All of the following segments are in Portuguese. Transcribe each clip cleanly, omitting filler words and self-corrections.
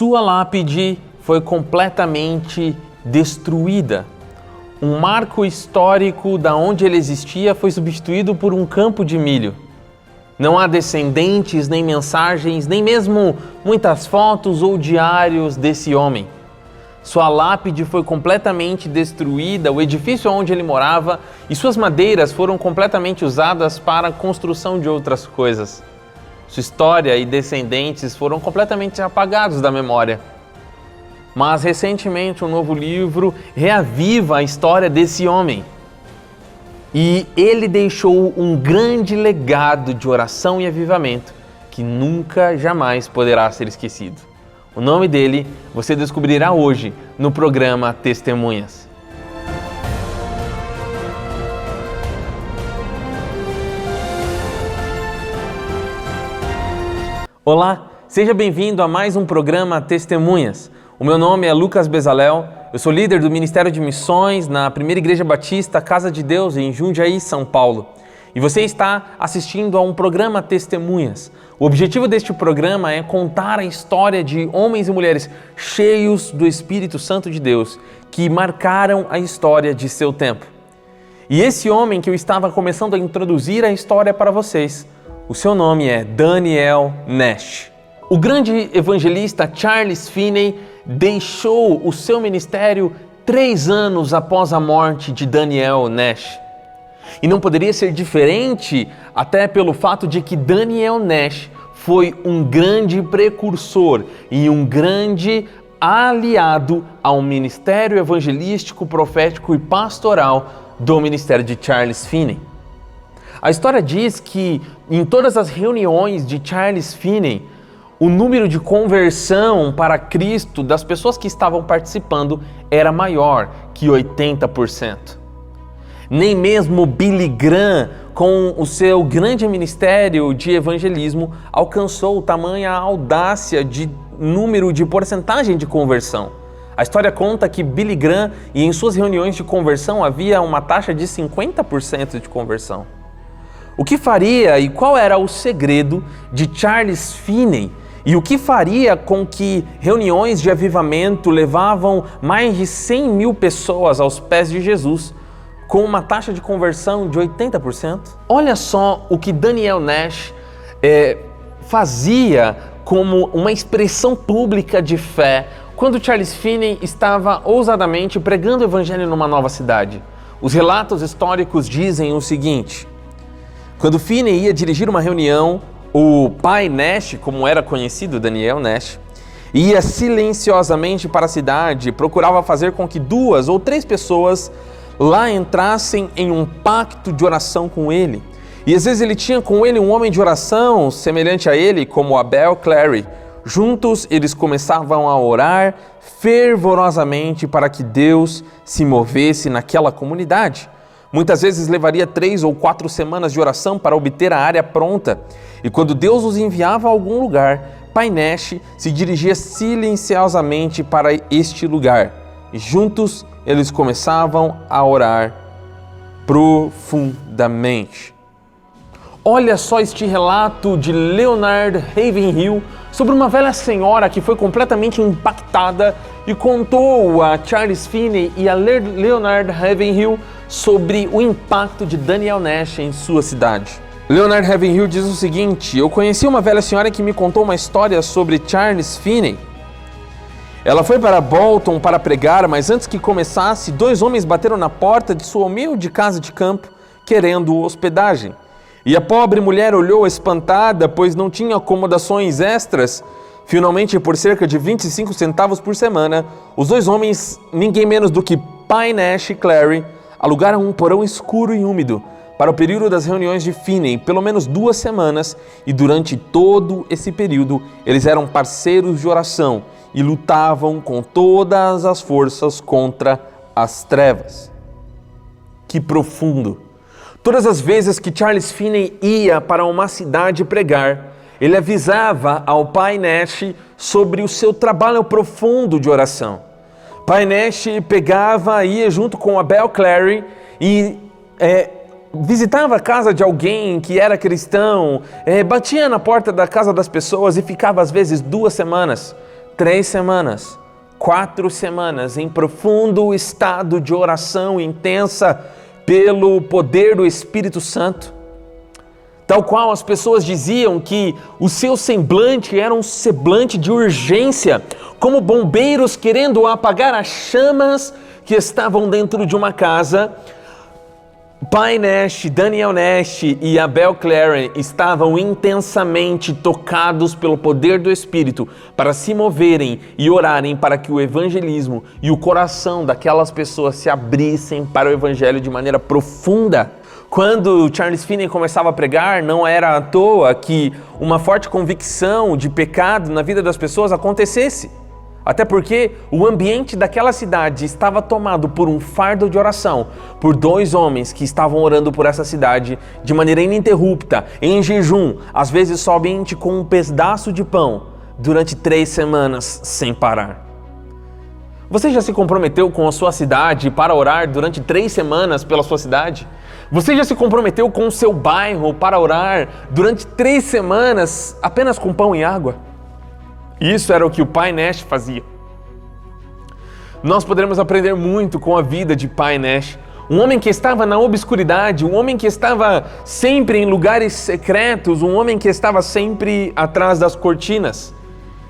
Sua lápide foi completamente destruída. Um marco histórico da onde ele existia foi substituído por um campo de milho. Não há descendentes, nem mensagens, nem mesmo muitas fotos ou diários desse homem. Sua lápide foi completamente destruída, o edifício onde ele morava e suas madeiras foram completamente usadas para a construção de outras coisas. Sua história e descendentes foram completamente apagados da memória. Mas recentemente um novo livro reaviva a história desse homem. E ele deixou um grande legado de oração e avivamento que nunca, jamais poderá ser esquecido. O nome dele você descobrirá hoje no programa Testemunhas. Olá, seja bem-vindo a mais um programa Testemunhas. O meu nome é Lucas Bezalel, eu sou líder do Ministério de Missões na Primeira Igreja Batista Casa de Deus em Jundiaí, São Paulo. E você está assistindo a um programa Testemunhas. O objetivo deste programa é contar a história de homens e mulheres cheios do Espírito Santo de Deus, que marcaram a história de seu tempo. E esse homem que eu estava começando a introduzir a história para vocês, o seu nome é Daniel Nash. O grande evangelista Charles Finney deixou o seu ministério 3 anos após a morte de Daniel Nash. E não poderia ser diferente, até pelo fato de que Daniel Nash foi um grande precursor e um grande aliado ao ministério evangelístico, profético e pastoral do ministério de Charles Finney. A história diz que em todas as reuniões de Charles Finney, o número de conversão para Cristo das pessoas que estavam participando era maior que 80%. Nem mesmo Billy Graham, com o seu grande ministério de evangelismo, alcançou tamanha audácia de número de porcentagem de conversão. A história conta que Billy Graham, e em suas reuniões de conversão, havia uma taxa de 50% de conversão. O que faria e qual era o segredo de Charles Finney? E o que faria com que reuniões de avivamento levavam mais de 100 mil pessoas aos pés de Jesus, com uma taxa de conversão de 80%? Olha só o que Daniel Nash fazia como uma expressão pública de fé quando Charles Finney estava ousadamente pregando o evangelho numa nova cidade. Os relatos históricos dizem o seguinte: quando Finney ia dirigir uma reunião, o pai Nash, como era conhecido Daniel Nash, ia silenciosamente para a cidade e procurava fazer com que 2 ou 3 pessoas lá entrassem em um pacto de oração com ele. E às vezes ele tinha com ele um homem de oração semelhante a ele, como Abel Clary. Juntos eles começavam a orar fervorosamente para que Deus se movesse naquela comunidade. Muitas vezes levaria 3 ou 4 semanas de oração para obter a área pronta. E quando Deus os enviava a algum lugar, Pai Nash se dirigia silenciosamente para este lugar. E juntos eles começavam a orar profundamente. Olha só este relato de Leonard Ravenhill sobre uma velha senhora que foi completamente impactada e contou a Charles Finney e a Leonard Ravenhill sobre o impacto de Daniel Nash em sua cidade. Leonard Ravenhill diz o seguinte: eu conheci uma velha senhora que me contou uma história sobre Charles Finney. Ela foi para Bolton para pregar, mas antes que começasse, 2 homens bateram na porta de sua humilde casa de campo, querendo hospedagem. E a pobre mulher olhou espantada, pois não tinha acomodações extras. Finalmente, por cerca de 25 centavos por semana, os 2 homens, ninguém menos do que Pai Nash e Clary, alugaram um porão escuro e úmido para o período das reuniões de Finney, pelo menos 2 semanas, e durante todo esse período eles eram parceiros de oração e lutavam com todas as forças contra as trevas. Que profundo! Todas as vezes que Charles Finney ia para uma cidade pregar, ele avisava ao Pai Nash sobre o seu trabalho profundo de oração. Pai Nash ia junto com Abel Clary e visitava a casa de alguém que era cristão, batia na porta da casa das pessoas e ficava às vezes 2 semanas, 3 semanas, 4 semanas em profundo estado de oração intensa pelo poder do Espírito Santo. Tal qual as pessoas diziam que o seu semblante era um semblante de urgência, como bombeiros querendo apagar as chamas que estavam dentro de uma casa. Pai Nash, Daniel Nash e Abel Claren estavam intensamente tocados pelo poder do Espírito para se moverem e orarem para que o evangelismo e o coração daquelas pessoas se abrissem para o evangelho de maneira profunda. Quando Charles Finney começava a pregar, não era à toa que uma forte convicção de pecado na vida das pessoas acontecesse. Até porque o ambiente daquela cidade estava tomado por um fardo de oração, por 2 homens que estavam orando por essa cidade de maneira ininterrupta, em jejum, às vezes somente com um pedaço de pão, durante 3 semanas sem parar. Você já se comprometeu com a sua cidade para orar durante 3 semanas pela sua cidade? Você já se comprometeu com o seu bairro para orar durante 3 semanas apenas com pão e água? Isso era o que o Pai Nash fazia. Nós poderemos aprender muito com a vida de Pai Nash, um homem que estava na obscuridade, um homem que estava sempre em lugares secretos, um homem que estava sempre atrás das cortinas,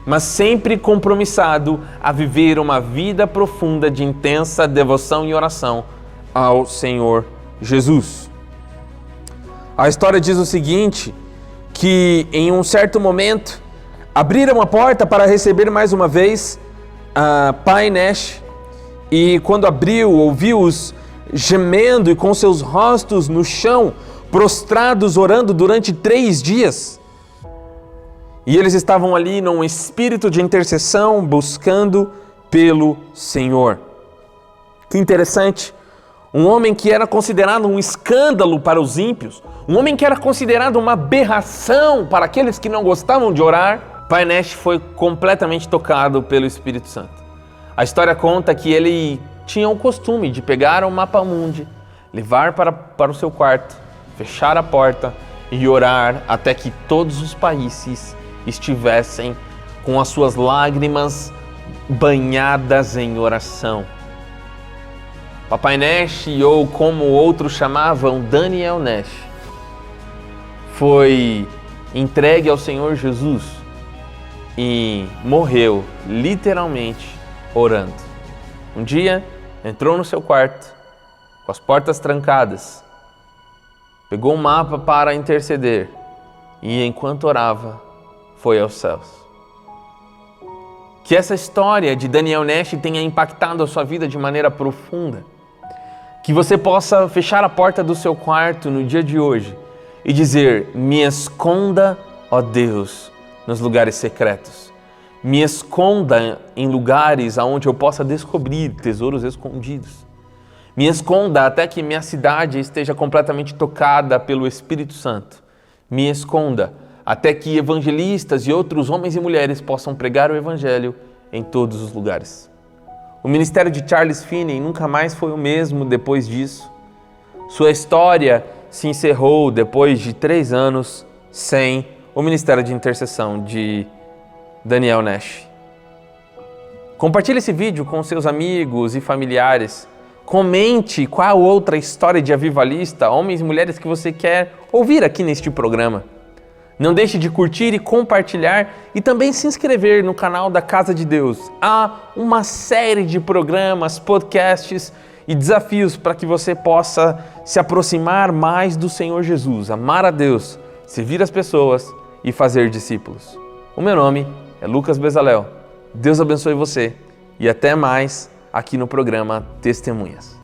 mas sempre compromissado a viver uma vida profunda de intensa devoção e oração ao Senhor Jesus. A história diz o seguinte, que em um certo momento abriram a porta para receber mais uma vez Pai Nash, e quando abriu, ouviu-os gemendo e com seus rostos no chão, prostrados, orando durante 3 dias. E eles estavam ali num espírito de intercessão, buscando pelo Senhor. Que interessante, um homem que era considerado um escândalo para os ímpios, um homem que era considerado uma aberração para aqueles que não gostavam de orar, Pai Nash foi completamente tocado pelo Espírito Santo. A história conta que ele tinha o costume de pegar um mapa mundi, levar para o seu quarto, fechar a porta e orar até que todos os países estivessem com as suas lágrimas banhadas em oração. Papai Nash, ou como outros chamavam, Daniel Nash, foi entregue ao Senhor Jesus e morreu literalmente orando. Um dia entrou no seu quarto, com as portas trancadas, pegou um mapa para interceder e enquanto orava, foi aos céus. Que essa história de Daniel Nash tenha impactado a sua vida de maneira profunda. Que você possa fechar a porta do seu quarto no dia de hoje e dizer: me esconda, ó Deus, nos lugares secretos. Me esconda em lugares onde eu possa descobrir tesouros escondidos. Me esconda até que minha cidade esteja completamente tocada pelo Espírito Santo. Me esconda até que evangelistas e outros homens e mulheres possam pregar o Evangelho em todos os lugares. O ministério de Charles Finney nunca mais foi o mesmo depois disso. Sua história se encerrou depois de 3 anos sem o ministério de intercessão de Daniel Nash. Compartilhe esse vídeo com seus amigos e familiares. Comente qual outra história de avivalista, homens e mulheres que você quer ouvir aqui neste programa. Não deixe de curtir e compartilhar e também se inscrever no canal da Casa de Deus. Há uma série de programas, podcasts e desafios para que você possa se aproximar mais do Senhor Jesus, amar a Deus, servir as pessoas e fazer discípulos. O meu nome é Lucas Bezalel. Deus abençoe você e até mais aqui no programa Testemunhas.